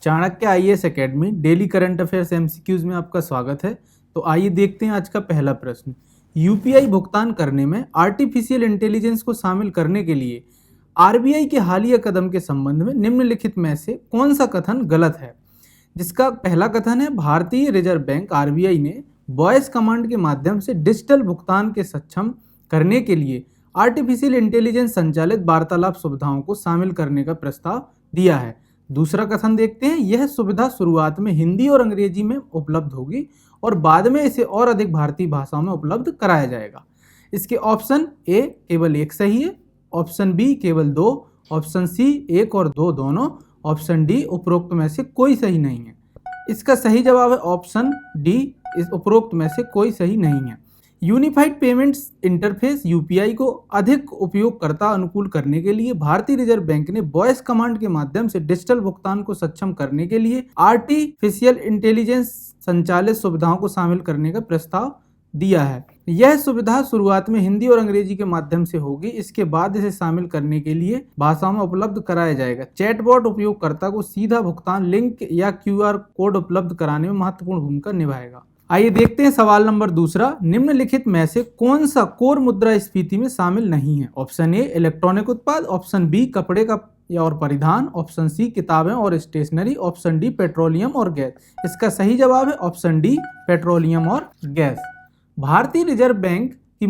Chanakya IAS academy daily current affairs MCQs में आपका स्वागत है। तो आइए देखते हैं आज का पहला प्रश्न। यूपीआई भुगतान करने में आर्टिफिशियल इंटेलिजेंस को शामिल करने के लिए आरबीआई के हालिया कदम के संबंध में निम्नलिखित में से कौन सा कथन गलत है। जिसका पहला कथन है, भारतीय रिजर्व बैंक आरबीआई ने वॉइस कमांड के माध्यम से डिजिटल भुगतान के सक्षम करने के लिए आर्टिफिशियल इंटेलिजेंस संचालित वार्तालाप सुविधाओं को शामिल करने का प्रस्ताव दिया है। दूसरा कथन देखते हैं, यह सुविधा शुरुआत में हिंदी और अंग्रेजी में उपलब्ध होगी और बाद में इसे और अधिक भारतीय भाषाओं में उपलब्ध कराया जाएगा। इसके ऑप्शन ए केवल एक सही है, ऑप्शन बी केवल दो, ऑप्शन सी एक और दो दोनों, ऑप्शन डी उपरोक्त में से कोई सही नहीं है। इसका सही जवाब है ऑप्शन डी, इस उपरोक्त में से कोई सही नहीं है। यूनिफाइड पेमेंट्स इंटरफेस यूपीआई को अधिक उपयोगकर्ता अनुकूल करने के लिए भारतीय रिजर्व बैंक ने वॉइस कमांड के माध्यम से डिजिटल भुगतान को सक्षम करने के लिए आर्टिफिशियल इंटेलिजेंस संचालित सुविधाओं को शामिल करने का प्रस्ताव दिया है। यह सुविधा शुरुआत में हिंदी और अंग्रेजी के माध्यम से होगी, इसके बाद इसे शामिल करने के लिए भाषाओं में उपलब्ध कराया जाएगा। चैटबॉट उपयोगकर्ता को सीधा भुगतान लिंक या क्यूआर कोड उपलब्ध कराने में महत्वपूर्ण भूमिका निभाएगा। आइए देखते हैं सवाल नंबर दूसरा, निम्नलिखित में से कौन सा कोर मुद्रास्फीति में शामिल नहीं है। ऑप्शन ए इलेक्ट्रॉनिक उत्पाद, ऑप्शन बी कपड़े का या और परिधान, ऑप्शन सी किताबें और स्टेशनरी, ऑप्शन डी पेट्रोलियम और गैस। इसका सही जवाब है ऑप्शन डी पेट्रोलियम और गैस। भारतीय रिजर्व बैंक की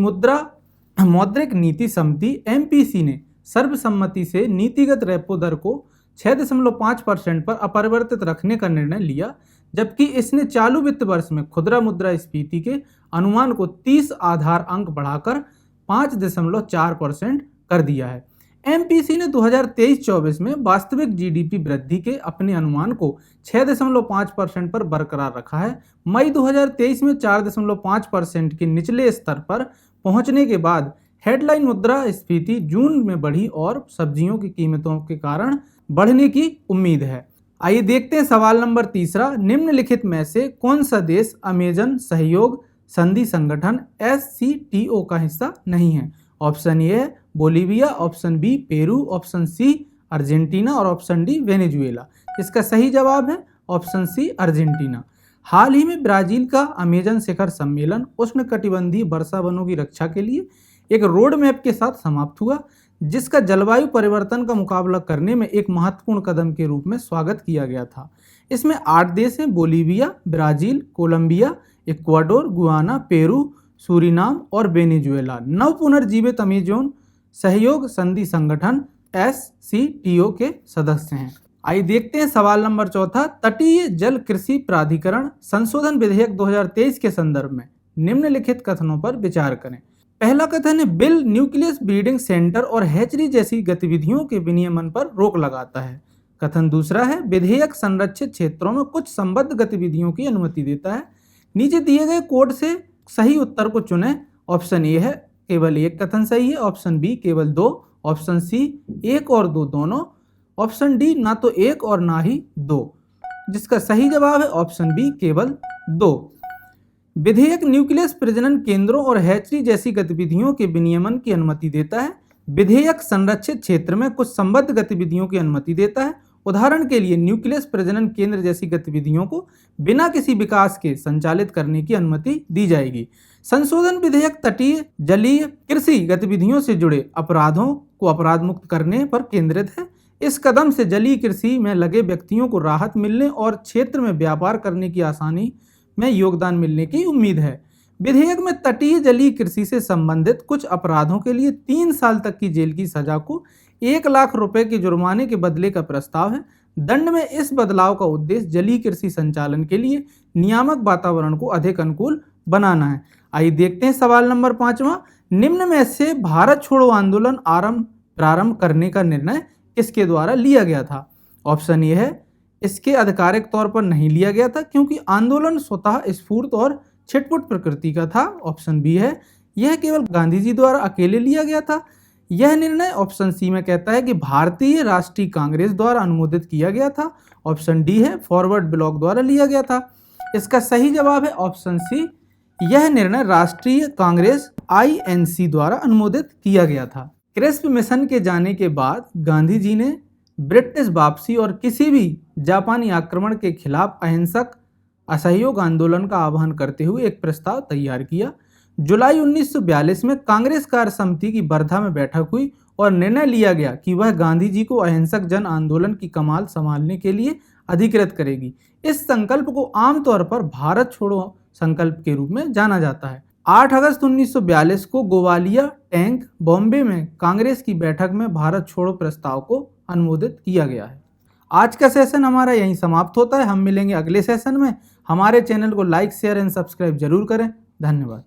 मौद्रिक नीति समिति एमपीसी ने सर्वसम्मति से नीतिगत रेपो दर को 6.5% पर अपरिवर्तित रखने का निर्णय लिया, जबकि इसने चालू वित्त वर्ष में खुदरा मुद्रास्फीति के अनुमान को 30 आधार अंक बढ़ाकर 5.4% कर दिया है। एमपीसी ने 2023-24 में वास्तविक जीडीपी वृद्धि के अपने अनुमान को 6.5% पर बरकरार रखा है। मई 2023 में 4.5% के निचले स्तर पर पहुंचने के बाद हेडलाइन मुद्रास्फीति जून में बढ़ी और सब्जियों की कीमतों के कारण बढ़ने की उम्मीद है। आइए देखते हैं सवाल नंबर तीसरा, निम्नलिखित में से कौन सा देश अमेजन सहयोग संधि संगठन SCTO का हिस्सा नहीं है। Option A Bolivia, option B Peru, option C Argentina और ऑप्शन डी वेनेजुएला। इसका सही जवाब है ऑप्शन सी अर्जेंटीना। हाल ही में ब्राजील का अमेजन शिखर सम्मेलन उष्णकटिबंधीय वर्षा वनों की रक्षा के लिए एक रोड मैप के साथ समाप्त हुआ, जिसका जलवायु परिवर्तन का मुकाबला करने में एक महत्वपूर्ण कदम के रूप में स्वागत किया गया था। इसमें 8 देश हैं, Bolivia, Brazil, Colombia, Ecuador, Guyana, Peru, Suriname और वेनेजुएला नव पुनर्जीवित अमेजोन सहयोग संधि संगठन SCTO के सदस्य हैं। आइए देखते हैं सवाल नंबर चौथा, तटीय जल कृषि प्राधिकरण संशोधन विधेयक 2023 के संदर्भ में निम्नलिखित कथनों पर विचार करें। पहला कथन है, बिल न्यूक्लियस ब्रीडिंग सेंटर और हैचरी जैसी गतिविधियों के विनियमन पर रोक लगाता है। कथन दूसरा है, विधेयक संरक्षित क्षेत्रों में कुछ संबद्ध गतिविधियों की अनुमति देता है। नीचे दिए गए कोड से सही उत्तर को चुनें। ऑप्शन ए है केवल एक कथन सही है, ऑप्शन बी केवल दो, ऑप्शन सी एक और दो दोनों, ऑप्शन डी ना तो एक और ना ही दो। जिसका सही जवाब है ऑप्शन बी केवल दो। विधेयक न्यूक्लियस प्रजनन केंद्रों और हैचरी जैसी गतिविधियों के विनियमन की अनुमति देता है। विधेयक संरक्षित क्षेत्र में कुछ संबद्ध गतिविधियों की अनुमति देता है। उदाहरण के लिए न्यूक्लियस प्रजनन केंद्र जैसी गतिविधियों को बिना किसी विकास के संचालित करने की अनुमति दी जाएगी। संशोधन विधेयक तटीय जलीय कृषि गतिविधियों से जुड़े अपराधों को अपराध मुक्त करने पर केंद्रित है। इस कदम से जलीय कृषि में लगे व्यक्तियों को राहत मिलने और क्षेत्र में व्यापार करने की आसानी में योगदान मिलने की उम्मीद है। विधेयक में तटीय जलीय कृषि से संबंधित कुछ अपराधों के लिए 3 साल तक की जेल की सजा को 1 लाख रुपए के जुर्माने के बदले का प्रस्ताव है। दंड में इस बदलाव का उद्देश्य जलीय कृषि संचालन के लिए नियामक वातावरण को अधिक अनुकूल बनाना है। आइए देखते हैं सवाल नंबर 5वां, निम्न में से भारत छोड़ो आंदोलन प्रारंभ करने का निर्णय किसके द्वारा लिया गया था। ऑप्शन ए है, इसके आधिकारिक तौर पर नहीं लिया गया था क्योंकि आंदोलन स्वतः स्फूर्त और छिटपुट प्रकृति का था। ऑप्शन बी है, यह केवल गांधी जी द्वारा अकेले लिया गया था। यह निर्णय ऑप्शन सी में कहता है कि भारतीय राष्ट्रीय कांग्रेस द्वारा अनुमोदित किया गया था। ऑप्शन डी है, फॉरवर्ड ब्लॉक द्वारा लिया गया था। इसका सही जवाब है ऑप्शन सी, यह निर्णय राष्ट्रीय कांग्रेस INC द्वारा अनुमोदित किया गया था। क्रिस्प मिशन के जाने के बाद गांधी जी ने ब्रिटिश वापसी और किसी भी जापानी आक्रमण के खिलाफ अहिंसक असहयोग आंदोलन का आह्वान करते हुए एक प्रस्ताव तैयार किया। जुलाई 1942 में कांग्रेस कार्य समिति की वर्धा में बैठक हुई और निर्णय लिया गया कि वह गांधी जी को अहिंसक जन आंदोलन की कमान संभालने के लिए अधिकृत करेगी। इस संकल्प को आमतौर पर भारत छोड़ो संकल्प के रूप में जाना जाता है। 8 अगस्त 1942 को गोवालिया टैंक बॉम्बे में कांग्रेस की बैठक में भारत छोड़ो प्रस्ताव को अनुमोदित किया गया है। आज का सेशन हमारा यहीं समाप्त होता है। हम मिलेंगे अगले सेशन में। हमारे चैनल को लाइक, शेयर एंड सब्सक्राइब जरूर करें। धन्यवाद।